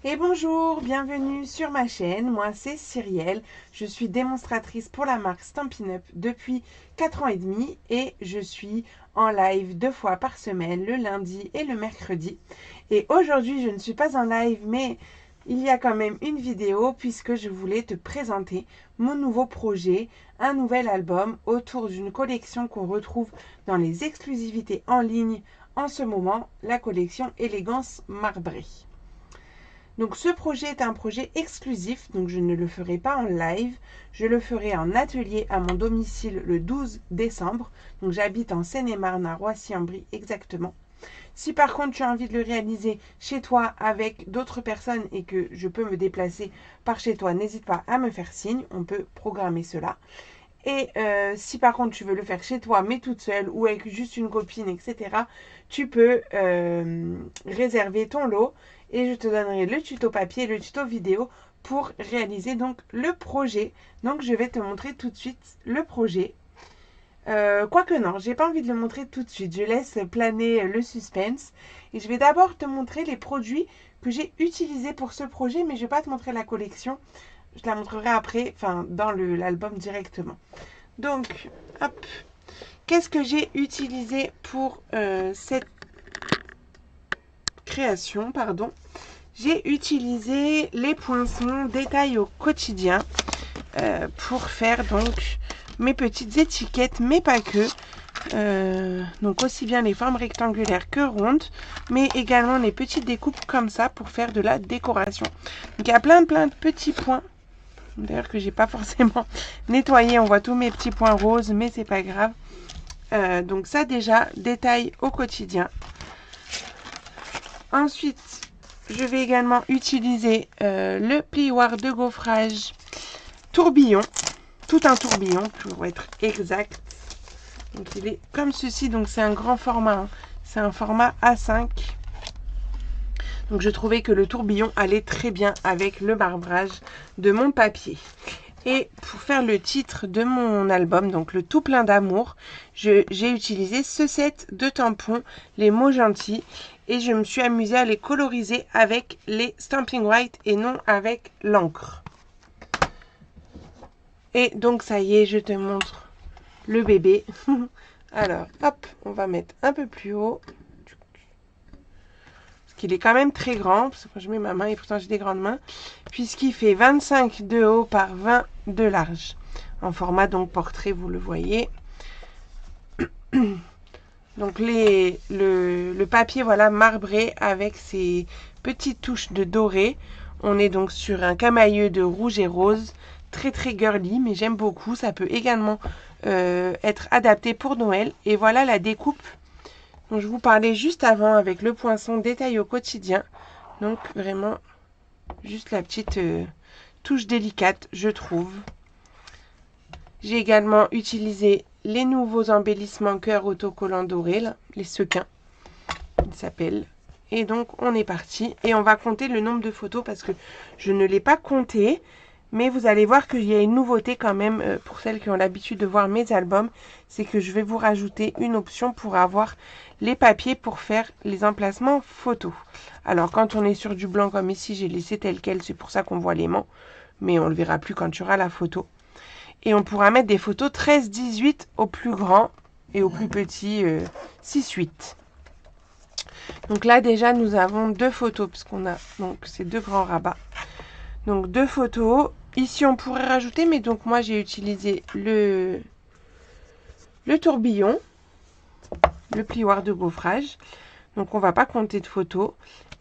Et bonjour, bienvenue sur ma chaîne, moi c'est Cyrielle, je suis démonstratrice pour la marque Stampin' Up depuis 4 ans et demi et je suis en live 2 fois par semaine, le lundi et le mercredi. Et aujourd'hui je ne suis pas en live mais il y a quand même une vidéo puisque je voulais te présenter mon nouveau projet, un nouvel album autour d'une collection qu'on retrouve dans les exclusivités en ligne en ce moment, la collection Élégance Marbrée. Donc ce projet est un projet exclusif, donc je ne le ferai pas en live, je le ferai en atelier à mon domicile le 12 décembre. Donc j'habite en Seine-et-Marne, à Roissy-en-Brie exactement. Si par contre tu as envie de le réaliser chez toi avec d'autres personnes et que je peux me déplacer par chez toi, n'hésite pas à me faire signe, on peut programmer cela. Et si par contre tu veux le faire chez toi mais toute seule ou avec juste une copine, etc., tu peux réserver ton lot et je te donnerai le tuto papier et le tuto vidéo pour réaliser donc le projet. Donc je vais te montrer tout de suite le projet. Quoique non, j'ai pas envie de le montrer tout de suite. Je laisse planer le suspense. Et je vais d'abord te montrer les produits que j'ai utilisés pour ce projet, mais je vais pas te montrer la collection. Je te la montrerai après, enfin dans l'album directement. Donc, hop, qu'est-ce que j'ai utilisé pour cette création, pardon. J'ai utilisé les poinçons détail au quotidien pour faire donc mes petites étiquettes, mais pas que. Donc aussi bien les formes rectangulaires que rondes, mais également les petites découpes comme ça pour faire de la décoration. Donc il y a plein de petits points. D'ailleurs que j'ai pas forcément nettoyé, on voit tous mes petits points roses, mais c'est pas grave. Donc ça déjà, détail au quotidien. Ensuite, je vais également utiliser le plioir de gaufrage tourbillon, tout un tourbillon pour être exact. Donc il est comme ceci, donc c'est un grand format, hein. C'est un format A5. Donc je trouvais que le tourbillon allait très bien avec le marbrage de mon papier. Et pour faire le titre de mon album, donc le tout plein d'amour, j'ai utilisé ce set de tampons, les mots gentils, et je me suis amusée à les coloriser avec les Stampin' White et non avec l'encre. Et donc ça y est, je te montre le bébé. Alors, hop, on va mettre un peu plus haut. Parce qu'il est quand même très grand, parce que quand je mets ma main, et pourtant j'ai des grandes mains, puisqu'il fait 25 de haut par 20 de large. En format donc portrait, vous le voyez. Donc le papier, voilà, marbré avec ses petites touches de doré. On est donc sur un camailleux de rouge et rose, très girly, mais j'aime beaucoup. Ça peut également être adapté pour Noël. Et voilà la découpe dont je vous parlais juste avant avec le poinçon détail au quotidien. Donc vraiment juste la petite touche délicate, je trouve. J'ai également utilisé les nouveaux embellissements cœur autocollants dorés, là, les sequins, ils s'appellent. Et donc on est parti et on va compter le nombre de photos parce que je ne l'ai pas compté. Mais vous allez voir qu'il y a une nouveauté quand même pour celles qui ont l'habitude de voir mes albums. C'est que je vais vous rajouter une option pour avoir les papiers pour faire les emplacements photos. Alors quand on est sur du blanc comme ici, j'ai laissé tel quel, c'est pour ça qu'on voit l'aimant. Mais on ne le verra plus quand tu auras la photo. Et on pourra mettre des photos 13-18 au plus grand et au plus petit 6-8. Donc là déjà nous avons deux photos parce qu'on a donc ces deux grands rabats. Donc deux photos. Ici on pourrait rajouter, mais donc moi j'ai utilisé le tourbillon, le plioir de gaufrage. Donc on va pas compter de photos.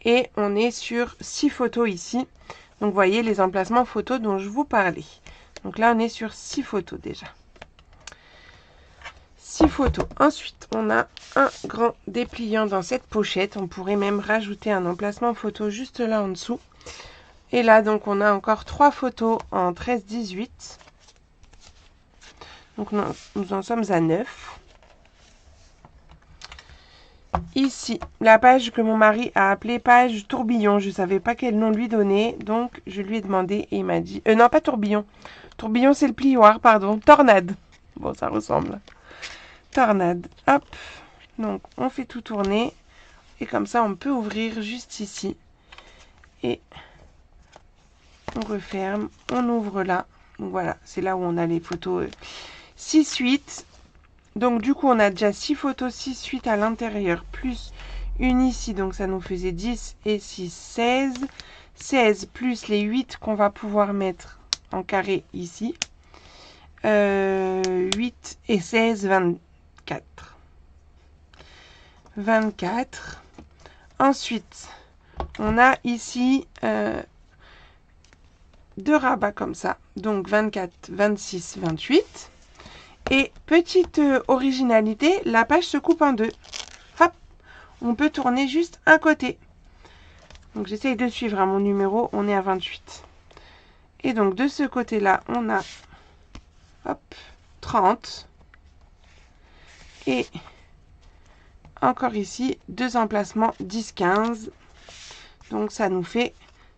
Et on est sur 6 photos ici. Donc vous voyez les emplacements photos dont je vous parlais. Donc là on est sur 6 photos déjà. 6 photos. Ensuite on a un grand dépliant dans cette pochette. On pourrait même rajouter un emplacement photo juste là en dessous. Et là, donc, on a encore 3 photos en 13-18. Donc, nous en sommes à 9. Ici, la page que mon mari a appelée page tourbillon. Je ne savais pas quel nom lui donner. Donc, je lui ai demandé et il m'a dit... non, pas tourbillon. Tourbillon, c'est le plioir, pardon. Tornade. Bon, ça ressemble. Tornade. Hop. Donc, on fait tout tourner. Et comme ça, on peut ouvrir juste ici. Et on referme, on ouvre là. Donc voilà, c'est là où on a les photos 6-8. Donc du coup, on a déjà 6 photos 6-8 à l'intérieur, plus une ici, donc ça nous faisait 10 et 6, 16. 16 plus les 8 qu'on va pouvoir mettre en carré ici. 8 et 16, 24. 24. Ensuite, on a ici 2 rabats comme ça. Donc 24, 26, 28. Et petite originalité, la page se coupe en deux. Hop, on peut tourner juste un côté. Donc j'essaye de suivre à mon numéro, on est à 28. Et donc de ce côté-là, on a hop, 30. Et encore ici, 2 emplacements 10, 15. Donc ça nous fait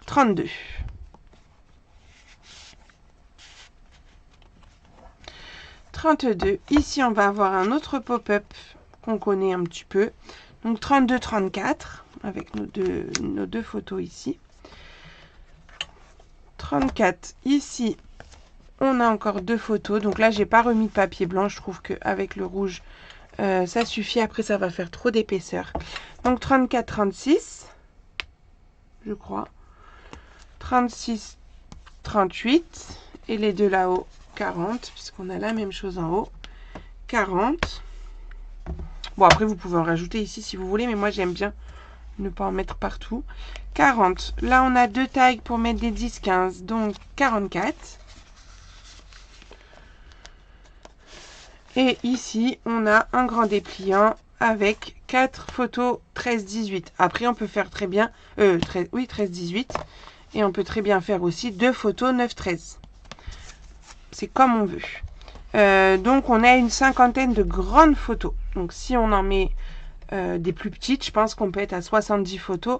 32. Ici, on va avoir un autre pop-up qu'on connaît un petit peu. Donc 32, 34 avec nos deux photos ici. 34, ici, on a encore 2 photos. Donc là, j'ai pas remis de papier blanc. Je trouve qu'avec le rouge, ça suffit. Après, ça va faire trop d'épaisseur. Donc 34, 36, je crois. 36, 38. Et les deux là-haut, 40, puisqu'on a la même chose en haut. 40. Bon, après, vous pouvez en rajouter ici si vous voulez, mais moi, j'aime bien ne pas en mettre partout. 40. Là, on a 2 tags pour mettre des 10, 15, donc 44. Et ici, on a un grand dépliant avec 4 photos 13, 18. Après, on peut faire très bien, 13, 18. Et on peut très bien faire aussi 2 photos 9, 13. C'est comme on veut. Donc, on a une cinquantaine de grandes photos. Donc, si on en met des plus petites, je pense qu'on peut être à 70 photos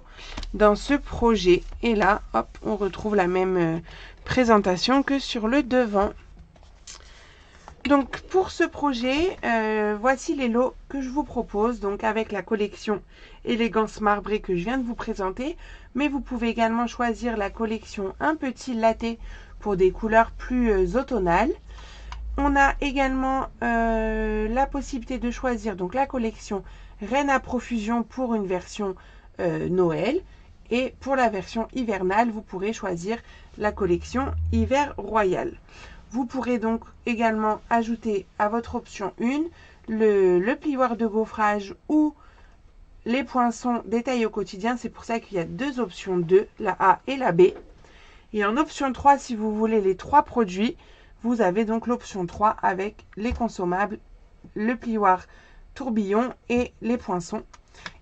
dans ce projet. Et là, hop, on retrouve la même présentation que sur le devant. Donc, pour ce projet, voici les lots que je vous propose. Donc, avec la collection Élégance Marbrée que je viens de vous présenter. Mais vous pouvez également choisir la collection Un Petit Latte pour des couleurs plus automnales. On a également la possibilité de choisir donc la collection Reine à Profusion pour une version Noël. Et pour la version hivernale, vous pourrez choisir la collection Hiver Royal. Vous pourrez donc également ajouter à votre option 1 le plioir de gaufrage ou les poinçons détaillés au quotidien. C'est pour ça qu'il y a 2 options 2, la A et la B. Et en option 3, si vous voulez les 3 produits, vous avez donc l'option 3 avec les consommables, le plioir tourbillon et les poinçons.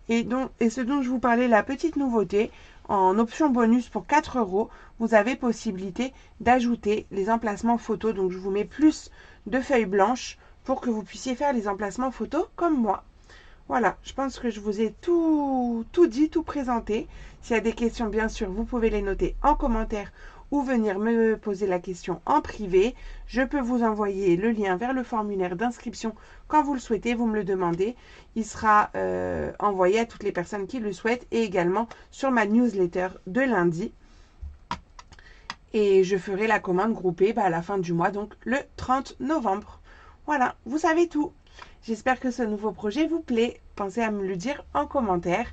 Et ce dont je vous parlais, la petite nouveauté, en option bonus pour 4 €, vous avez possibilité d'ajouter les emplacements photos. Donc je vous mets plus de feuilles blanches pour que vous puissiez faire les emplacements photos comme moi. Voilà, je pense que je vous ai tout dit, tout présenté. S'il y a des questions, bien sûr, vous pouvez les noter en commentaire ou venir me poser la question en privé. Je peux vous envoyer le lien vers le formulaire d'inscription quand vous le souhaitez, vous me le demandez. Il sera envoyé à toutes les personnes qui le souhaitent et également sur ma newsletter de lundi. Et je ferai la commande groupée à la fin du mois, donc le 30 novembre. Voilà, vous savez tout. J'espère que ce nouveau projet vous plaît. Pensez à me le dire en commentaire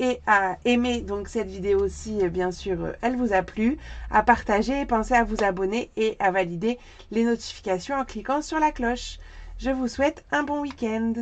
et à aimer donc cette vidéo si bien sûr elle vous a plu, à partager, pensez à vous abonner et à valider les notifications en cliquant sur la cloche. Je vous souhaite un bon week-end.